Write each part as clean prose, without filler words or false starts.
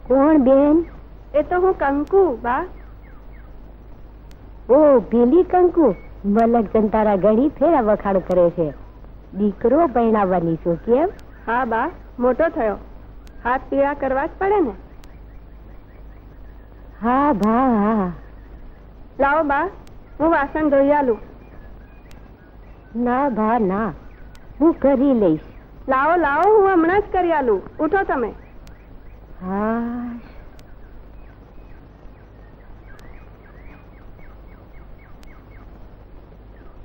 કોણ બેન? એ તો હું કંકુ બા. ઓ પેલી કંકુ, મલકચંદ તારા ઘણી ફેરા વખાણ કરે છે. દીકરો પરણાવવાની છું કેમ? હા બા, મોટો થયો, હાથ પીળા કરવા જ પડે ને. હા ભા હા. લાવો બા, હું વાસણ ધોઈ આલું. ના ભા ના, હું કરી લઈશ. લાવો લાવો, હું હમણાં જ કરી આલું. ઉઠો તમે. હા.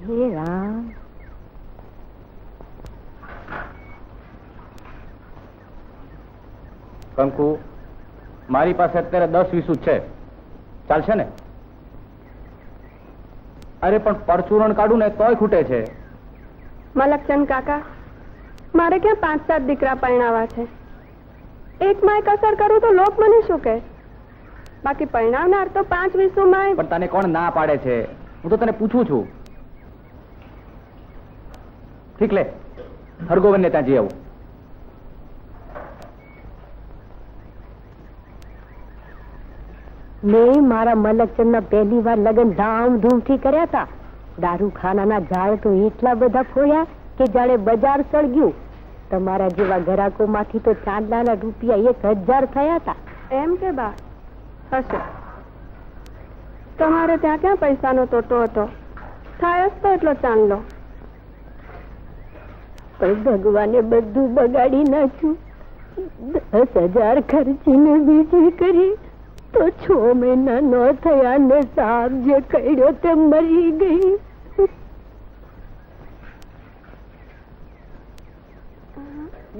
હે રામ. કંકુ, મારી પાસે અત્યારે 10-20 છે, ચાલશે ને? અરે પણ પરચુરણ કાઢું ને તોય ખૂટે છે. મલકચંદ કાકા, મારે ક્યાં 5-7 દીકરા પરણાવા છે. એક માય કસર કરું તો લોક મને શું કહે? બાકી પરણાવનાર તો 5-20 માય. પણ તને કોણ ના પાડે છે? હું તો તને પૂછું છું. ઠીક લે, હરગોવન ને ત્યાં જઈ આવું. મેં મારા મલકચંદ ના પહેલી વાર લગ્ન ધામધૂમથી કર્યા હતા. દારૂખાનાના ઝાડ તો એટલા બધા ફોડ્યા કે જાણે બજાર સળગ્યું. તમારા જેવા ગ્રાહકો માંથી તો ચાંદલાના રૂપિયા 1000 થયા હતા. એમ કે બા? હશે. તમારે ત્યાં ક્યાં પૈસાનો ટોટો હતો? થાય જ તો એટલો ચાંદલો. પણ ભગવાને બધું બગાડી નાખ્યું. 10,000 ખર્ચીને બીજી કરી તો 6 મહિના ન થયા ને સાપ જે કર્યો તે મરી ગઈ.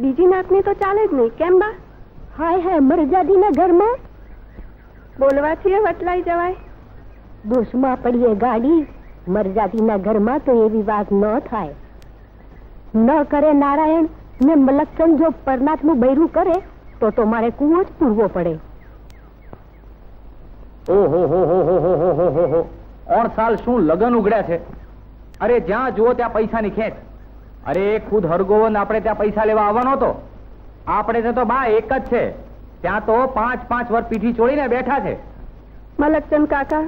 બીજી નાતની તો ચાલે જ નહીં. કેમ બા? હાય હાય, મરજાદીના ઘરમાં બોલવાથી વટલાઈ જવાય. દોષમાં પડીએ ગાડી. મરજાદીના ઘરમાં તો એવી વાત ન થાય. ન કરે નારાયણ ને મલકચંદ જો પરનાથનું બૈરું કરે તો મારે કૂવો જ પૂરવો પડે. ઓહો હો હો હો હો હો હો હો. 3 સાલ શું લગન ઉગડ્યા છે. અરે જ્યાં જુઓ ત્યાં પૈસાની ખેંચ. અરે ખુદ હરગોવન આપણે ત્યાં પૈસા લેવા આવવાનો હતો. આપણે તો બા એક જ છે, ત્યાં તો 5-5 વર્ષ પીઠી છોડીને બેઠા છે. મલકચંદ કાકા,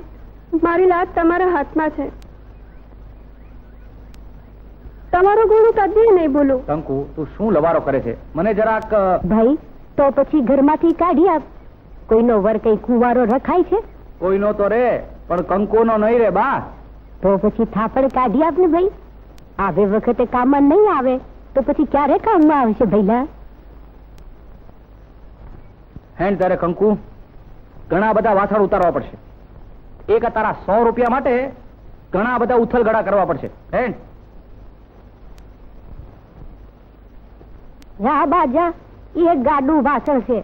મારી લાત તમારા હાથમાં છે. તમારો ગુણ કદી નહીં બોલું. કંકુ, તું શું લવારો કરે છે? મને જરાક. ભાઈ તો પછી ઘરમાંથી કાઢી આપ. કોઈનો વર કઈ કુંવારો રખાય છે? કોઈનો તો રે, પણ કંકુનો નહીં રે બા. તો પછી થાપડ કાઢી આપ ને ભાઈ. આવે વખતે કામમાં નહીં આવે તો પછી ક્યારે કામમાં આવશે ભઈલા? હેન્ડ તારે કંકુ, ઘણા બધા વાસણ ઉતારવા પડશે. એક તારા 100 રૂપિયા માટે ઘણા બધા ઉથલગડા કરવા પડશે. હેન્ડ. જા બાજા, એ ગાડું વાસણ છે.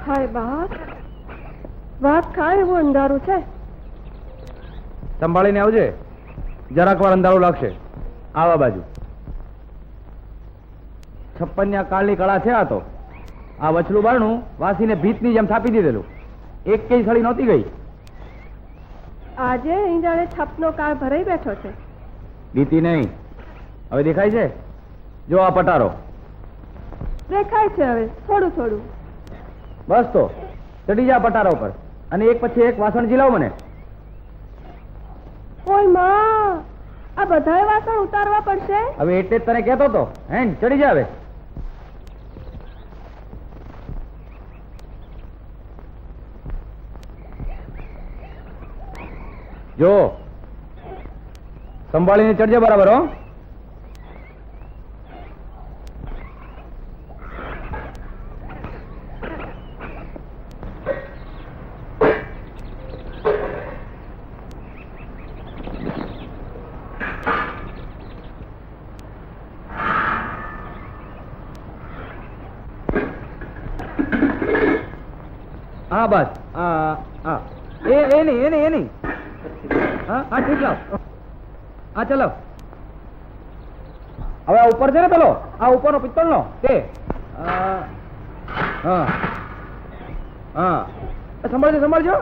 હાય બાપ, વાત ખાય એવું અંધારું છે. સંભાળીને આવજે, જરાક વાર અંધારું લાગશે. આવા બાજુ 56 કાળની કળા છે આ તો. આ વચલું બારણું વાસીને ભીતની જેમ થાપી દીધેલું. એક કઈ સળી નહોતી ગઈ. આજે અહીં જાણે છપનો કાળ ભરાઈ બેઠો છે. બીતી નહીં. હવે દેખાય છે? જો આ પટારો દેખાય છે હવે થોડું થોડું. બસ તો ચડી જા પટારા ઉપર અને એક પછી એક વાસણ જીલાવ મને. ઓય માં, આ બધાય વાસણ ઉતારવા પડશે. હવે એટલે જ તને કહેતો તો. હેન્ડ ચડી જા હવે. જો સંભાળીને ચડજે બરાબર. હો, હા બસ. હા એ નહીં. હા ઠીક લાવ. હા ચલો. હવે આ ઉપર છે ને પેલો, આ ઉપરનો પિત્તળનો તે હા હા સંભાળજો સંભાળજો,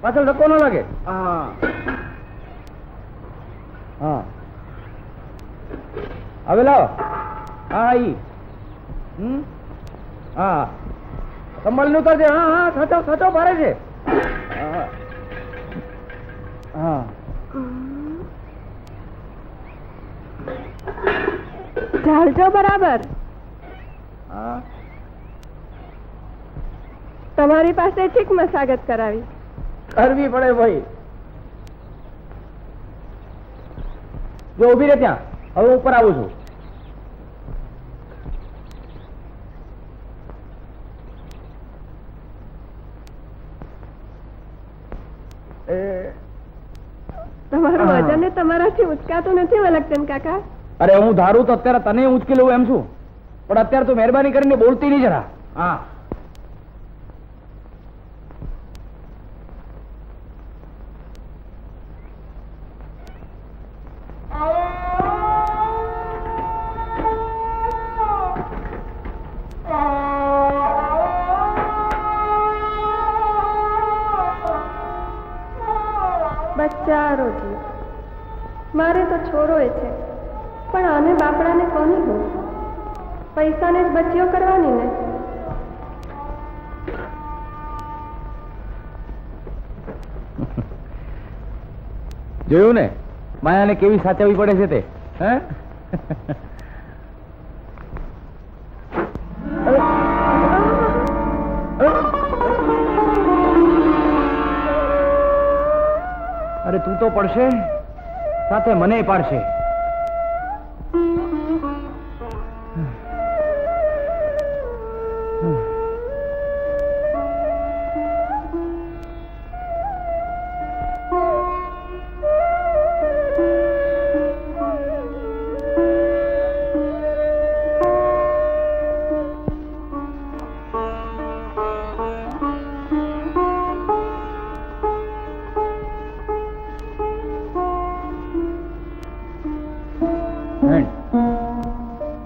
પાછળ ધક્કો ન લાગે. હા હા હવે લાવો. હા ઈ હા સંભાળીને ઉતારજે. હા હા સાચો સાચો ભારે છે. હા હા ઢાળજો બરાબર. હા તમારી પાસે ઠીક મસાગત કરાવી. કરવી પડે ભાઈ. જો ઉભી રહે ત્યાં, હવે ઉપર આવું છું. તમારું વજન તમારાથી ઉચકાતું નથી વલકચંદ કાકા. અરે હું ધારું તો અત્યારે તને ઉંચકી લઉં એમ છું, પણ અત્યારે તો મહેરબાની કરીને બોલતી નહીં જરા. હા બચારો જીવ, મારે તો છોરો એ છે, પણ આને બાપડાને કોની હો? પૈસાને જ બચીઓ કરવાની ને. જોયું ને માયાને કેવી સાચવવી પડે છે તે. હે અરે તું તો પડશે, સાથે મને પાડશે.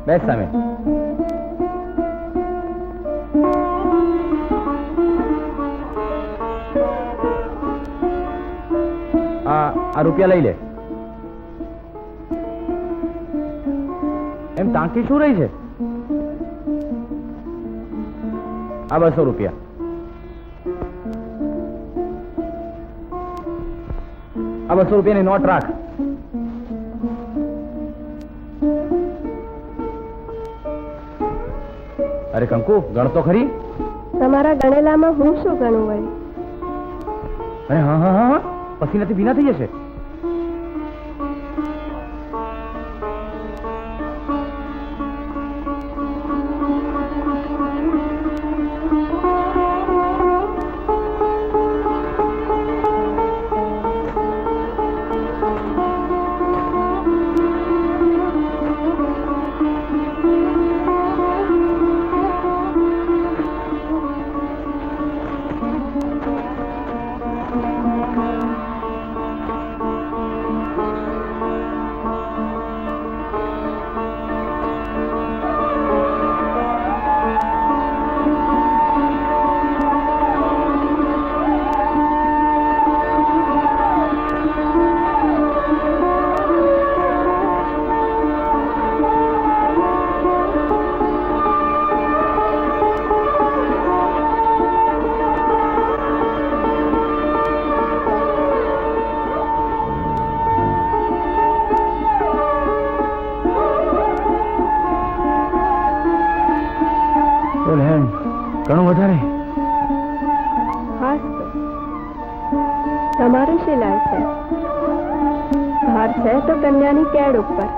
બેસ સામે. આ રૂપિયા લઈ લે. એમ તાંકી શું રહી છે? આ 200 રૂપિયા. આ 200 રૂપિયાની નોટ રાખ. અરે કંકુ, ગણતો ખરી. તમારા ગણેલામાં હું શું ગણું વળી? અરે હા હા હા, પસીનાથી ભીના થઈ જશે. ઘણું વધારે. હાસ તો તમારું શિલાય છે. ભાર છે તો કન્યાની કેડ ઉપર.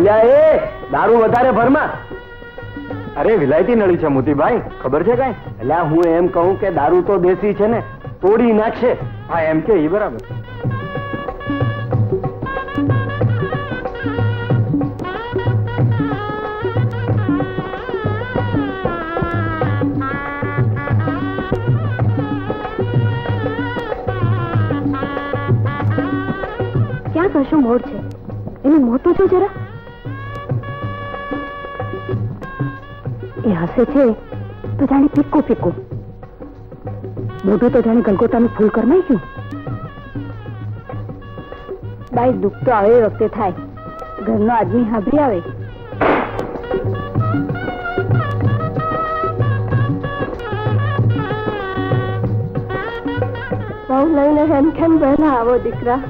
અલ્યા એ દારૂ વધારે ભરમાં. અરે વિલાયતી નળી છે મોતીભાઈ, ખબર છે કઈ? અલ્યા હું એમ કહું કે દારૂ તો દેશી છે ને, તોડી નાખશે. હા એમ કે ઈ બરાબર. ક્યાં કશું મોડ છે? એને મોટું છો જરા. એ હસે છે તો જાણે ફીક્કું ફીક્કું, મોઢું તો જાણે ગલગોટાનું ફૂલ કરી નાખ્યું. બાઈ દુઃખ તો આવે વખતે થાય, ઘરનો આદમી હાભરી આવે. બહુ લઈને હેમ ખેમ બહેના આવો દીકરા.